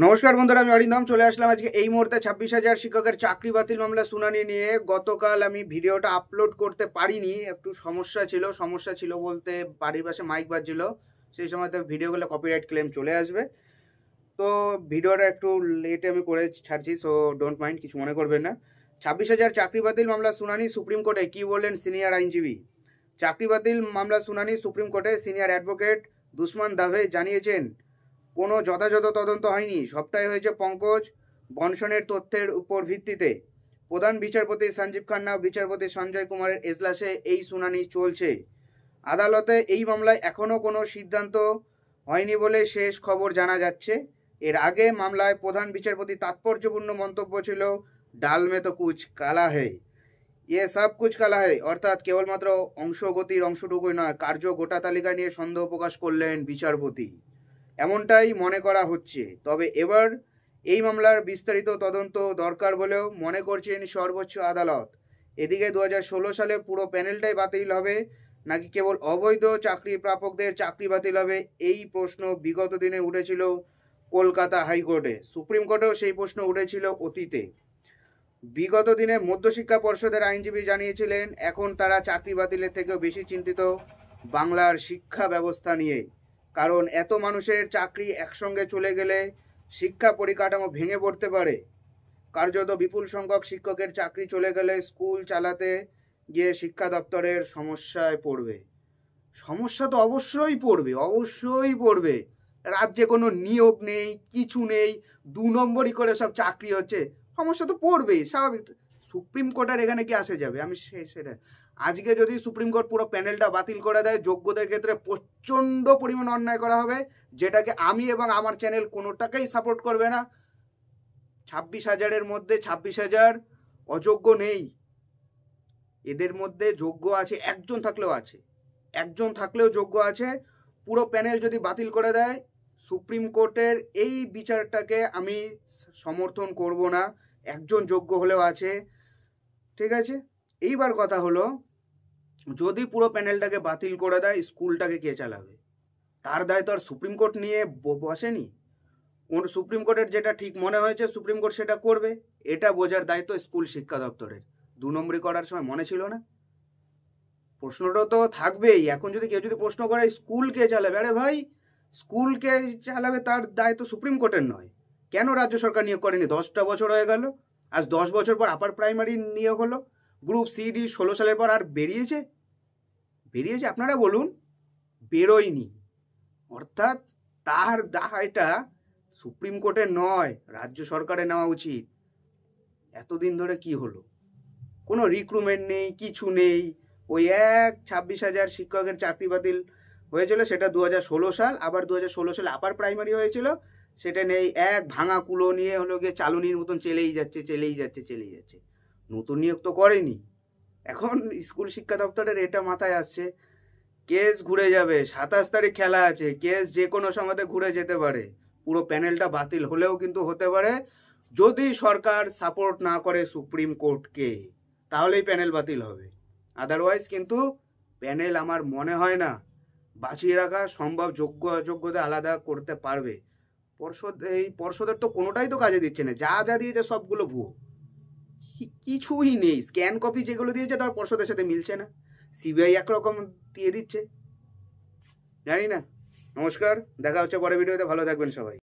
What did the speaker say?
নমস্কার বন্ধুরা, আমি অরিন্দম চলে আসলাম আজকে এই মুহূর্তে 26,000 শিক্ষকের চাকরি বাতিল মামলা শুনানি নিয়ে। গতকাল আমি ভিডিওটা আপলোড করতে পারিনি, একটু সমস্যা ছিল বলতে বাড়ির পাশে মাইক বাজছিল, সেই সময়তে ভিডিওগুলো কপিরাইট ক্লেম চলে আসবে। তো ভিডিওটা একটু লেটে আমি করে ছাড়ছি, সো ডোন্ট মাইন্ড, কিছু মনে করবেন না। 26,000 চাকরি বাতিল মামলা শুনানি সুপ্রিম কোর্টে, কি বললেন সিনিয়র আইনজীবী? চাকরি বাতিল মামলা শুনানি সুপ্রিম কোর্টে সিনিয়র অ্যাডভোকেট দুষ্মান দাভে জানিয়েছেন, কোনো যথাযথ তদন্ত হয়নি, সবটাই হয়েছে পঙ্কজ বনসনের তথ্যের উপর ভিত্তিতে। প্রধান বিচারপতি সঞ্জীব খান্না ও বিচারপতি সঞ্জয় কুমারের এজলাসে এই শুনানি চলছে। আদালতে এই মামলায় এখনও কোনো সিদ্ধান্ত হয়নি বলে শেষ খবর জানা যাচ্ছে। এর আগে মামলায় প্রধান বিচারপতি তাৎপর্যপূর্ণ মন্তব্য ছিল, ডাল মে তো কুচ কালা হ্যায়, ইয়ে সব কুচ কালা হ্যায়, অর্থাৎ কেবলমাত্র অংশগতির অংশটুকুই নয়, কার্য গোটা তালিকা নিয়ে সন্দেহ প্রকাশ করলেন বিচারপতি। এমনটাই মনে করা হচ্ছে। তবে এবার এই মামলার বিস্তারিত তদন্ত দরকার বলেও মনে করছেন সর্বোচ্চ আদালত। এদিকে 2016 সালে পুরো প্যানেলটাই বাতিল হবে নাকি কেবল অবৈধ চাকরি প্রাপকদের চাকরি বাতিল হবে, এই প্রশ্ন বিগত দিনে উঠেছিল কলকাতা হাইকোর্টে। সুপ্রিম কোর্টেও সেই প্রশ্ন উঠেছিল অতীতে। বিগত দিনে মধ্যশিক্ষা পর্ষদের আইনজীবী জানিয়েছিলেন, এখন তারা চাকরি বাতিলের থেকেও বেশি চিন্তিত বাংলার শিক্ষা ব্যবস্থা নিয়ে। কারণ এত মানুষের চাকরি একসঙ্গে চলে গেলে শিক্ষা পরিকাঠামো ভেঙে পড়তে পারে। কার্যত বিপুল সংখ্যক শিক্ষকের চাকরি চলে গেলে স্কুল চালাতে গিয়ে শিক্ষা দপ্তরের সমস্যায় পড়বে। সমস্যা তো অবশ্যই পড়বে। রাজ্যে কোনো নিয়োগ নেই, কিছু নেই, 2 নম্বরই করে সব চাকরি হচ্ছে, সমস্যা তো পড়বেই, স্বাভাবিক। সুপ্রিম কোর্টের এখানে কি আসে যাবে? আমি সেটা আজকে যদি সুপ্রিম কোর্ট পুরো প্যানেলটা বাতিল করে দেয়, যোগ্যদের ক্ষেত্রে প্রচণ্ড পরিমাণ অন্যায় করা হবে, যেটাকে আমি এবং আমার চ্যানেল কোনোটাকেই সাপোর্ট করবে না। 26,000-এর মধ্যে 26,000 অযোগ্য নেই, এদের মধ্যে যোগ্য আছে, একজন থাকলেও যোগ্য আছে। পুরো প্যানেল যদি বাতিল করে দেয়, সুপ্রিম কোর্টের এই বিচারটাকে আমি সমর্থন করব না। একজন যোগ্য হলেও আছে, ঠিক আছে। এইবার কথা হলো, যদি পুরো প্যানেলটাকে বাতিল করে দেয়, স্কুলটাকে কে চালাবে? তার দায় তো আর সুপ্রিম কোর্ট নিয়ে বসেনি। সুপ্রিম কোর্টের যেটা ঠিক মনে হয়েছে সুপ্রিম কোর্ট সেটা করবে, এটা বোঝার দায়িত্ব স্কুল শিক্ষা দপ্তরের। 2 নম্বরই করার সময় মনে ছিল না? প্রশ্নটা তো থাকবেই। এখন যদি কেউ প্রশ্ন করে স্কুল কে চালাবে, আরে ভাই, স্কুল কে চালাবে তার দায়িত্ব সুপ্রিম কোর্টের নয়। কেন রাজ্য সরকার নিয়োগ করেনি? 10টা বছর হয়ে গেল, আজ 10 বছর পর আপার প্রাইমারি নিয়োগ হলো। গ্রুপ সিডি 16 সালের পর আর বেরিয়েছে? আপনারা বলুন, বেরোয়নি। অর্থাৎ তার দায়টা সুপ্রিম কোর্টের নয়, রাজ্য সরকারের নেওয়া উচিত। এতদিন ধরে কি হলো? কোনো রিক্রুটমেন্ট নেই, কিছু নেই। ওই 26,000 শিক্ষকের চাকরি বাতিল হয়েছিল, সেটা 2016 সাল, আবার 2016 সালে আপার প্রাইমারি হয়েছিল, সেটা নেই। এক ভাঙা কুলো নিয়ে হলো গিয়ে চালুনির মতন চেলেই যাচ্ছে। নতুন নিয়োগ তো করেনি। এখন স্কুল শিক্ষা দপ্তরের এটা মাথায় আসছে, কেস ঘুরে যাবে। 27 তারিখ খেলা আছে, কেস যে কোনো সময়তে ঘুরে যেতে পারে। পুরো প্যানেলটা বাতিল হলেও কিন্তু হতে পারে, যদি সরকার সাপোর্ট না করে সুপ্রিম কোর্টকে, তাহলেই প্যানেল বাতিল হবে। আদারওয়াইজ কিন্তু প্যানেল আমার মনে হয় না বাঁচিয়ে রাখা সম্ভব। যোগ্য অযোগ্যতা আলাদা করতে পারবে। পর্ষদের তো কোনোটাই তো কাজে দিচ্ছে না, যা দিয়েছে সবগুলো ভুয়ো, কিছুই নেই। স্ক্যান কপি যেগুলো দিয়েছে তার পর্ষদের সাথে মিলছে না, সিবিআই একরকম দিয়ে দিচ্ছে, জানি না। নমস্কার, দেখা হচ্ছে পরের ভিডিওতে, ভালো থাকবেন সবাই।